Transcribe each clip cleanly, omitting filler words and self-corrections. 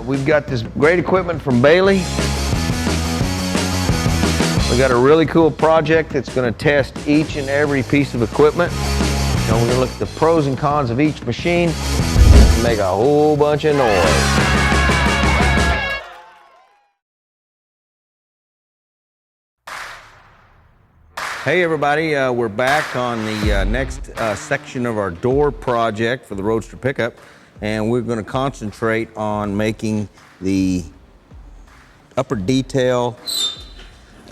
We've got this great equipment from Baileigh. We got a really cool project that's going to test each and every piece of equipment. And we're going to look at the pros and cons of each machine and make a whole bunch of noise. Hey everybody, we're back on the next section of our door project for the Roadster Pickup, and we're going to concentrate on making the upper detail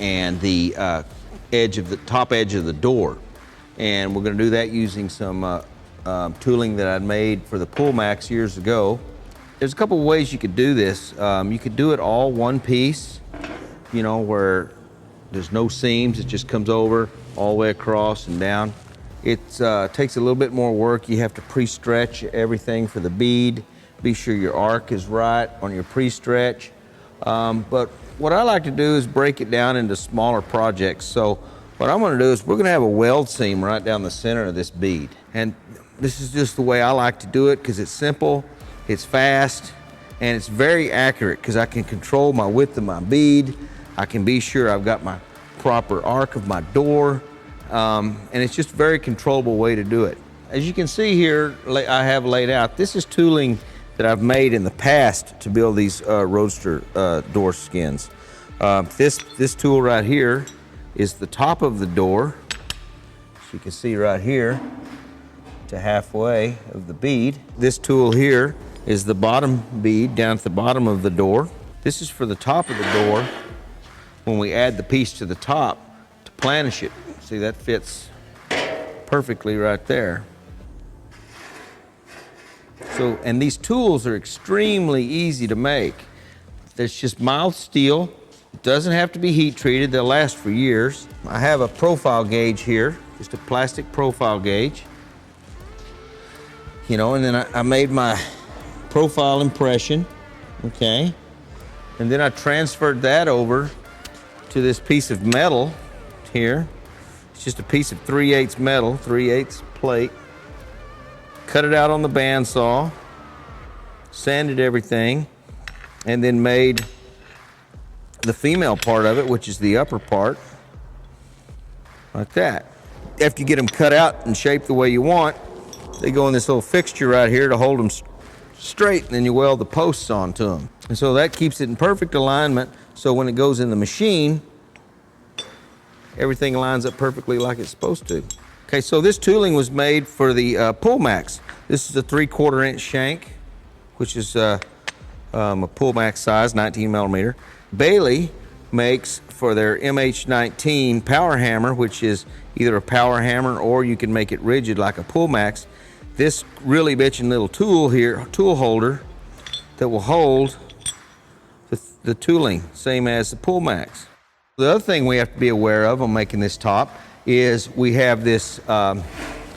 and the top edge of the door. And we're going to do that using some tooling that I made for the pullmax years ago. There's a couple of ways you could do this. You could do it all one piece, you know, where there's no seams, it just comes over all the way across and down. It takes a little bit more work. You have to pre-stretch everything for the bead. Be sure your arc is right on your pre-stretch. But what I like to do is break it down into smaller projects. So what I'm gonna do is we're gonna have a weld seam right down the center of this bead. And this is just the way I like to do it because it's simple, it's fast, and it's very accurate because I can control my width of my bead. I can be sure I've got my proper arc of my door, and it's just a very controllable way to do it. As you can see here, I have laid out, this is tooling that I've made in the past to build these Roadster door skins. This tool right here is the top of the door, as you can see right here, to halfway of the bead. This tool here is the bottom bead down at the bottom of the door. This is for the top of the door. When we add the piece to the top to planish it, see that fits perfectly right there. So, and these tools are extremely easy to make. There's just mild steel. It doesn't have to be heat treated. They'll last for years. I have a profile gauge here, just a plastic profile gauge. You know, and then I made my profile impression, okay? And then I transferred that over to this piece of metal here. It's just a piece of 3/8 metal, 3/8 plate. Cut it out on the bandsaw, sanded everything, and then made the female part of it, which is the upper part, like that. After you get them cut out and shaped the way you want, they go in this little fixture right here to hold them straight, and then you weld the posts onto them. And so that keeps it in perfect alignment, so when it goes in the machine, everything lines up perfectly like it's supposed to. Okay, so this tooling was made for the pullmax. This is a 3/4 inch shank, which is a pullmax size, 19 millimeter. Baileigh makes for their MH19 power hammer, which is either a power hammer or you can make it rigid like a pullmax. This really bitchin' little tool here, tool holder, that will hold the tooling, same as the pullmax. The other thing we have to be aware of on making this top is we have this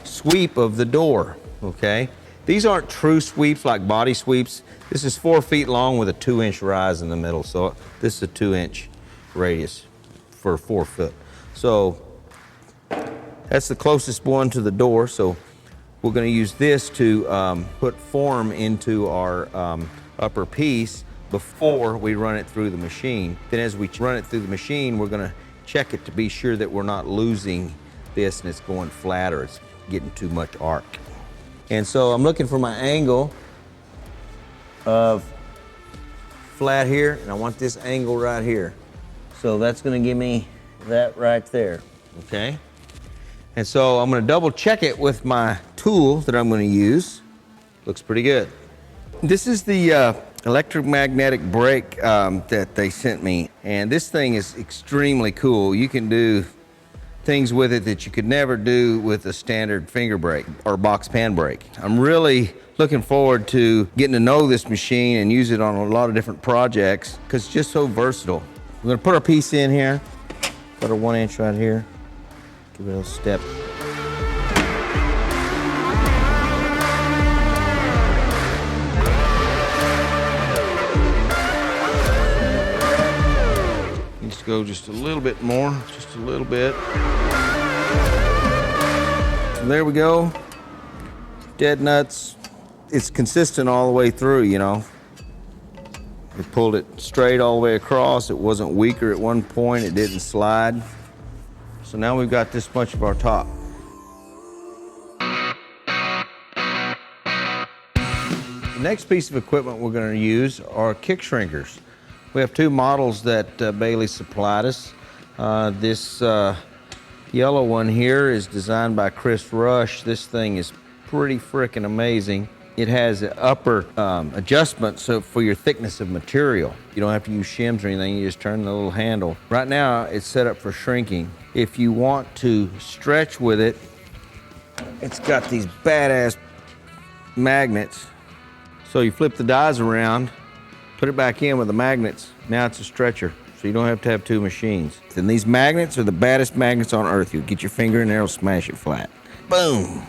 sweep of the door, okay? These aren't true sweeps like body sweeps. This is 4 feet long with a 2-inch rise in the middle. So this is a 2-inch radius for 4 foot. So that's the closest one to the door. So we're gonna use this to put form into our upper piece before we run it through the machine. Then as we run it through the machine, we're gonna check it to be sure that we're not losing this and it's going flat or it's getting too much arc. And so I'm looking for my angle of flat here, and I want this angle right here. So that's gonna give me that right there, okay? And so I'm gonna double check it with my tool that I'm gonna use. Looks pretty good. This is the electromagnetic brake that they sent me, and this thing is extremely cool. You can do things with it that you could never do with a standard finger brake or box pan brake. I'm really looking forward to getting to know this machine and use it on a lot of different projects because it's just so versatile. We're gonna put our piece in here, put a 1-inch right here, give it a step. Go just a little bit more, just a little bit. And there we go. Dead nuts. It's consistent all the way through, you know. We pulled it straight all the way across. It wasn't weaker at one point. It didn't slide. So now we've got this much of our top. The next piece of equipment we're going to use are kick shrinkers. We have two models that Baileigh supplied us. This yellow one here is designed by Chris Rush. This thing is pretty freaking amazing. It has an upper adjustment so for your thickness of material. You don't have to use shims or anything, you just turn the little handle. Right now it's set up for shrinking. If you want to stretch with it, it's got these badass magnets. So you flip the dies around, put it back in with the magnets, now it's a stretcher. So you don't have to have two machines. And these magnets are the baddest magnets on earth. You get your finger in there, it'll smash it flat. Boom.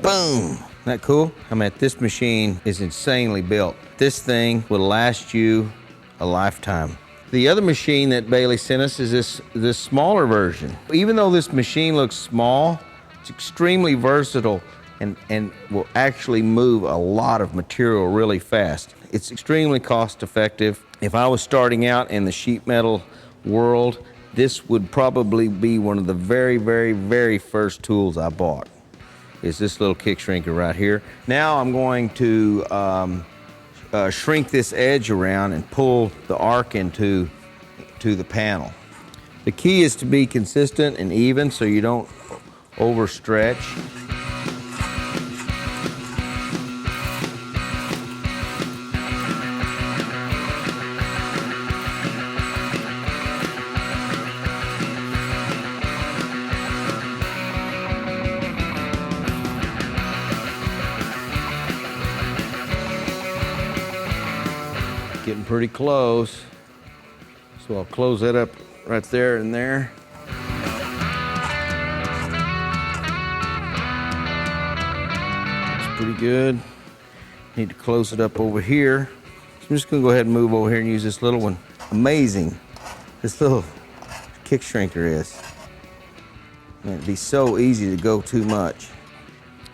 Boom. Isn't that cool? I mean, this machine is insanely built. This thing will last you a lifetime. The other machine that Baileigh sent us is this smaller version. Even though this machine looks small, it's extremely versatile and will actually move a lot of material really fast. It's extremely cost effective. If I was starting out in the sheet metal world, this would probably be one of the very, very, very first tools I bought, is this little kick shrinker right here. Now I'm going to shrink this edge around and pull the arc into the panel. The key is to be consistent and even so you don't overstretch. Getting pretty close, so I'll close that up right there and there. It's pretty good. Need to close it up over here. So I'm just gonna go ahead and move over here and use this little one. Amazing, this little kick shrinker is. Man, it'd be so easy to go too much,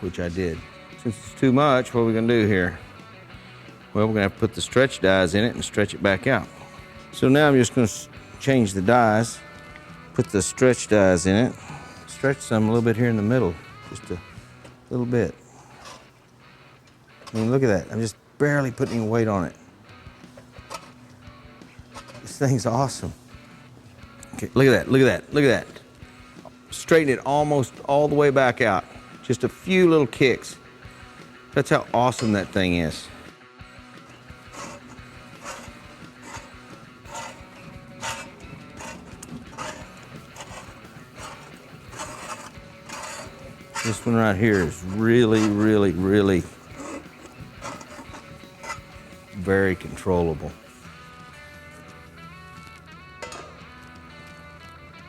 which I did. Since it's too much, what are we gonna do here? Well, we're gonna have to put the stretch dies in it and stretch it back out. So now I'm just gonna change the dies, put the stretch dies in it, stretch some a little bit here in the middle, just a little bit. I mean, look at that. I'm just barely putting any weight on it. This thing's awesome. Okay, look at that, look at that, look at that. Straighten it almost all the way back out. Just a few little kicks. That's how awesome that thing is. This one right here is really, really, really very controllable.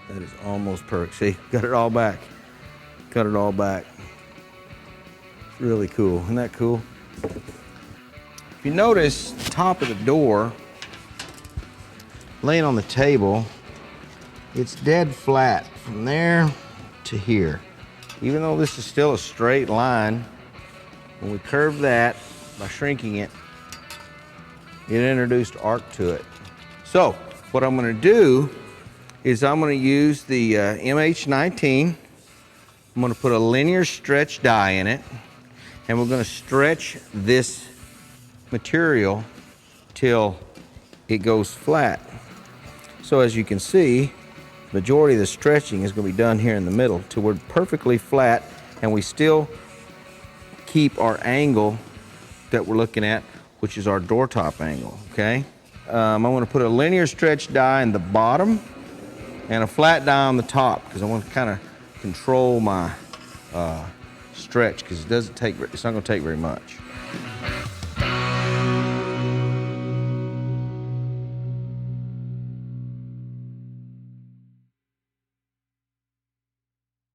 That is almost perfect. See, got it all back. Got it all back. It's really cool. Isn't that cool? If you notice, the top of the door, laying on the table, it's dead flat from there to here. Even though this is still a straight line, when we curve that by shrinking it, it introduced arc to it. So what I'm gonna do is I'm gonna use the MH19. I'm gonna put a linear stretch die in it, and we're gonna stretch this material till it goes flat. So as you can see, the majority of the stretching is going to be done here in the middle till we're perfectly flat and we still keep our angle that we're looking at, which is our door top angle, okay? I'm going to put a linear stretch die in the bottom and a flat die on the top because I want to kind of control my stretch because it's not going to take very much.